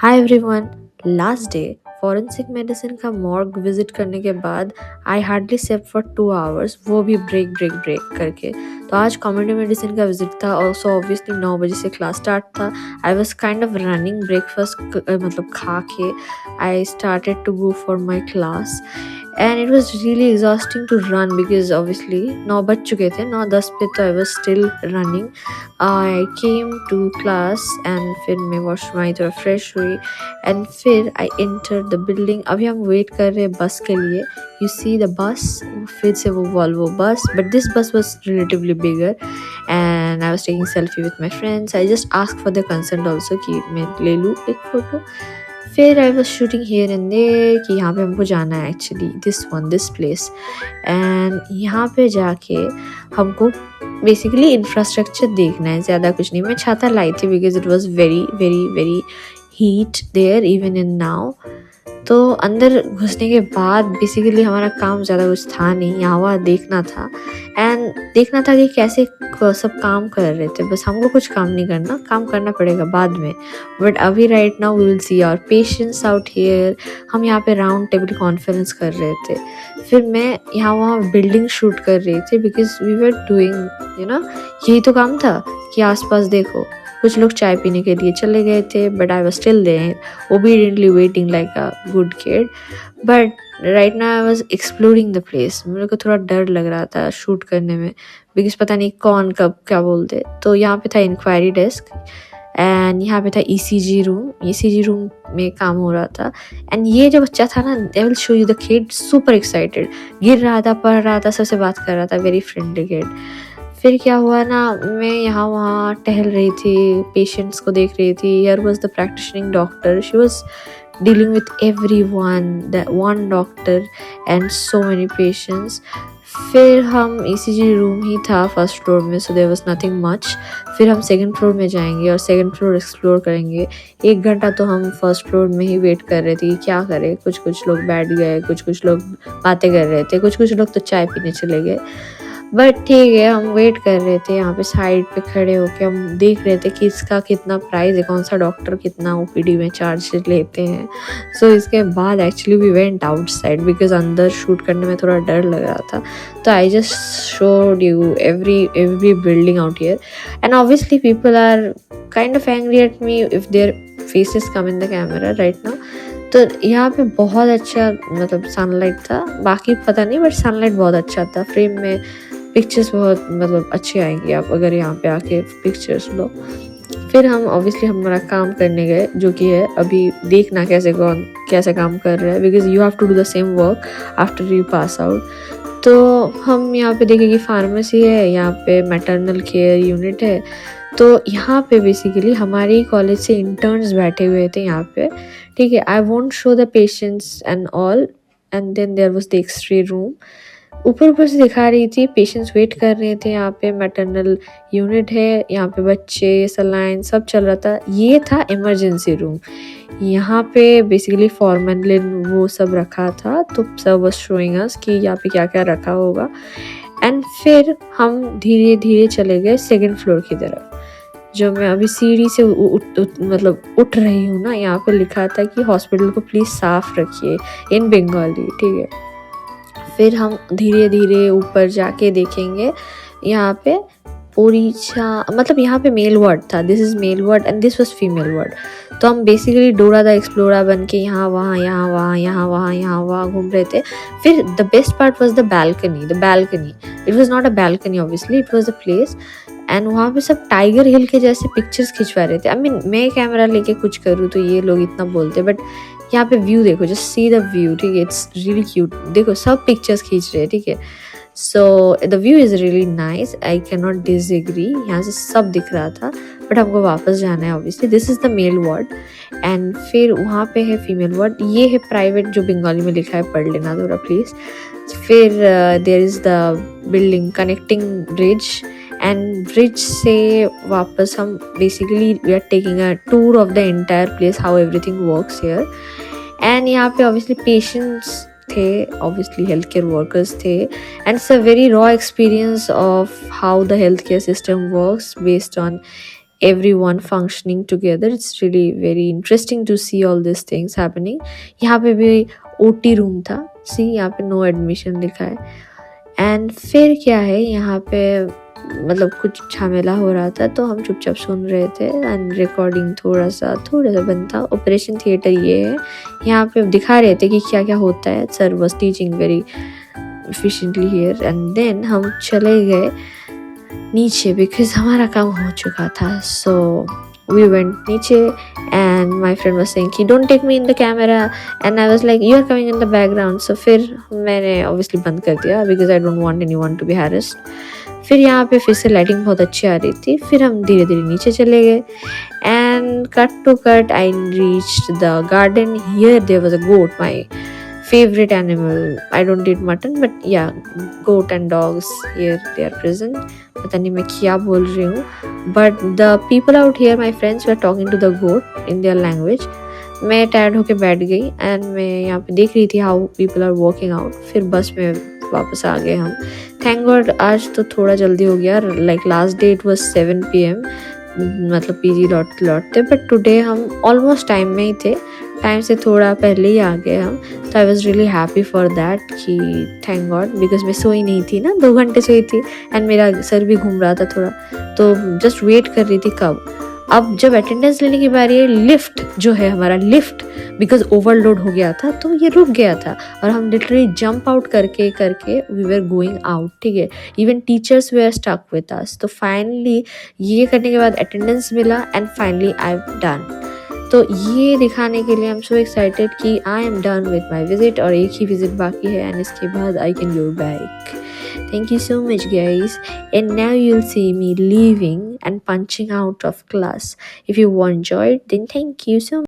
हाय everyone. Last day forensic medicine का morgue visit करने के बाद I hardly slept for 2 hours, वो भी ब्रेक ब्रेक ब्रेक करके। तो आज कम्युनिटी मेडिसिन का विजिट था। ऑल्सो ऑब्वियसली 9 बजे से क्लास स्टार्ट था। I was kind of running breakfast मतलब खा के I started to go for my class and it was really exhausting to run because obviously 9 बज चुके थे, 9-10 पे, तो I was still running. I came to class and फिर मैं वॉशरूम आई, थोड़ा फ्रेश हुई एंड फिर आई एंटर द बिल्डिंग। अभी हम वेट कर रहे हैं बस के लिए। यू सी द बस, फिर से वो Volvo bus, but this bus was relatively bigger and I was taking selfie with my friends. I just ask for the consent also कि मैं ले लूँ एक फ़ोटो। फिर I was shooting here and there कि यहाँ पे हमको जाना है एक्चुअली दिस प्लेस। एंड यहाँ पे जाके हमको बेसिकली इंफ्रास्ट्रक्चर देखना है, ज़्यादा कुछ नहीं। मैं छाता लाई थी because it was very very very heat there even in now. तो अंदर घुसने के बाद बेसिकली हमारा काम ज़्यादा कुछ था नहीं, यहाँ वहाँ देखना था एंड देखना था कि कैसे सब काम कर रहे थे। बस हमको कुछ काम नहीं करना, काम करना पड़ेगा बाद में, बट अभी right now we will see our patients out here. हम यहाँ पे राउंड टेबल कॉन्फ्रेंस कर रहे थे। फिर मैं यहाँ वहाँ बिल्डिंग शूट कर रही थी बिकॉज वी वर डूइंग यही तो काम था कि आसपास देखो। कुछ लोग चाय पीने के लिए चले गए थे but I was still there obediently waiting like a good kid. But right now I was exploring the place. मेरे को थोड़ा डर लग रहा था शूट करने में बिकॉज पता नहीं कौन कब क्या बोलते। तो यहाँ पे था इंक्वायरी डेस्क एंड यहाँ पे था ईसीजी रूम में काम हो रहा था। एंड ये जो बच्चा था ना, I will show you the kid, super excited, गिर रहा था, पढ़ रहा था, सबसे बात कर रहा था, वेरी फ्रेंडली किड। फिर क्या हुआ ना, मैं यहाँ वहाँ टहल रही थी, पेशेंट्स को देख रही थी। Here was the practitioning doctor, she was dealing with everyone, that one doctor and so many patients. फिर हम ईसीजी रूम ही था फर्स्ट फ्लोर में, so there was nothing much. फिर हम सेकंड फ्लोर में जाएंगे और सेकंड फ्लोर एक्सप्लोर करेंगे। 1 घंटा तो हम फर्स्ट फ्लोर में ही वेट कर रहे थे कि क्या करें। कुछ लोग बैठ गए, कुछ लोग बातें कर रहे थे, कुछ लोग तो चाय पीने चले गए। बट ठीक है, हम वेट कर रहे थे यहाँ पे साइड पे खड़े होके। हम देख रहे थे कि इसका कितना प्राइस है, कौन सा डॉक्टर कितना ओपीडी में चार्ज लेते हैं। सो इसके बाद actually we went outside because अंदर शूट करने में थोड़ा डर लग रहा था। तो I just showed you every building out here and obviously people are kind of angry at me if their faces come in the camera right now. तो यहाँ पे बहुत अच्छा मतलब सनलाइट था, बाकी पता नहीं, बट सनलाइट बहुत अच्छा था। फ्रेम में पिक्चर्स बहुत मतलब अच्छे आएंगे आप अगर यहाँ पे आके पिक्चर्स लो। फिर हम ऑब्वियसली हमारा काम करने गए, जो कि है अभी देखना कौन कैसे काम कर रहा है because you have to do the same work after you pass out. तो हम यहाँ पे देखें कि फार्मेसी है, यहाँ पे मैटरनल केयर यूनिट है। तो यहाँ पे बेसिकली हमारे कॉलेज से इंटर्न्स बैठे हुए थे यहाँ पे, ठीक है। I won't show the patients and all and then there was the x-ray room. ऊपर से दिखा रही थी, पेशेंट्स वेट कर रहे थे। यहाँ पे मैटरनल यूनिट है, यहाँ पे बच्चे सलाइन सब चल रहा था। ये था इमरजेंसी रूम। यहाँ पे बेसिकली फॉर्मेलिन वो सब रखा था, तो सब वाज शोइंग अस कि यहाँ पे क्या क्या रखा होगा। एंड फिर हम धीरे धीरे चले गए सेकंड फ्लोर की तरफ। जो मैं अभी सीढ़ी से मतलब उठ रही हूँ ना, यहाँ पे लिखा था कि हॉस्पिटल को प्लीज साफ रखिए इन बंगाली, ठीक है। फिर हम धीरे धीरे ऊपर जाके देखेंगे। यहाँ पे पोरीछा मतलब यहाँ पे मेल वार्ड था, this is male ward and this was female ward. तो हम बेसिकली डोरा द एक्सप्लोरा बन के यहाँ वहाँ घूम रहे थे। फिर the best part was the balcony. It was not a balcony obviously, it was a place and वहाँ पे सब टाइगर हिल के जैसे पिक्चर्स खिंचवा रहे थे। आई मीन मैं कैमरा लेके कुछ करूँ तो ये लोग इतना बोलते, बट यहाँ पे व्यू देखो, जस्ट सी द व्यू, ठीक है। इट्स रियली क्यूट, देखो सब पिक्चर्स खींच रहे हैं, ठीक है। So the view is really nice, I can not disagree. यहाँ से सब दिख रहा था, बट हमको वापस जाना है obviously. This is the male ward and फिर वहाँ पे है फीमेल वार्ड। ये है प्राइवेट, जो बंगाली में लिखा है, पढ़ लेना थोड़ा प्लीज़। फिर there is the building connecting bridge and bridge से वापस हम basically we are taking a tour of the entire place, how everything works here. And यहाँ पे ऑब्वियसली पेशेंट्स थे, ऑब्वियसली हेल्थ केयर वर्कर्स थे and it's a very raw experience of how the health care system works based on everyone functioning together. It's really very interesting to see all these things happening. यहाँ पे भी OT room था, सी यहाँ पे no admission लिखा है. And फिर क्या है, यहाँ पे मतलब कुछ झमेला हो रहा था तो हम चुपचाप सुन रहे थे. एंड रिकॉर्डिंग थोड़ा सा बंद था. ऑपरेशन थिएटर ये है, यहाँ पे दिखा रहे थे कि क्या क्या होता है. Sir was teaching very efficiently here. And then हम चले गए नीचे बिकॉज हमारा काम हो चुका था. सो we went niche and my friend was saying कि don't take me in the camera and I was like you are coming in the background. So फिर मैंने obviously बंद कर दिया because I don't want anyone to be harassed. फिर यहाँ पे फिर से लाइटिंग बहुत अच्छी आ रही थी. फिर हम धीरे धीरे नीचे चले गए and cut to cut I reached the garden. Here there was a goat, my favorite animal. I don't eat mutton but yeah, goat and dogs here they are present. पता नहीं मैं क्या बोल रही हूँ. But the people out here, my friends, were talking to the goat in their language. मैं tired होके बैठ गई एंड मैं यहाँ पे देख रही थी how people are walking out. फिर बस में वापस आ गए हम. थैंक गॉड आज तो थोड़ा जल्दी हो गया. Like last day it was 7 PM, मतलब पीजी लौटते. बट टुडे हम ऑलमोस्ट टाइम में ही थे, टाइम से थोड़ा पहले ही आ गए हम. तो I was really happy for that कि थैंक गॉड, बिकॉज मैं सोई नहीं थी ना, 2 घंटे सोई थी एंड मेरा सर भी घूम रहा था थोड़ा. तो जस्ट वेट कर रही थी कब. अब जब अटेंडेंस लेने की बारी है, लिफ्ट जो है हमारा लिफ्ट बिकॉज ओवरलोड हो गया था तो ये रुक गया था और हम लिटरली जंप आउट करके वी वर गोइंग आउट. ठीक है, even teachers they are stuck with us. तो फाइनली ये करने के बाद अटेंडेंस मिला and finally I am done. तो ये दिखाने के लिए आई एम सो एक्साइटेड कि आई am done with my visit और एक ही विजिट बाकी है एंड इसके बाद I can go back. Thank you so much guys, and now you'll see me leaving and punching out of class. If you enjoyed, then thank you so much.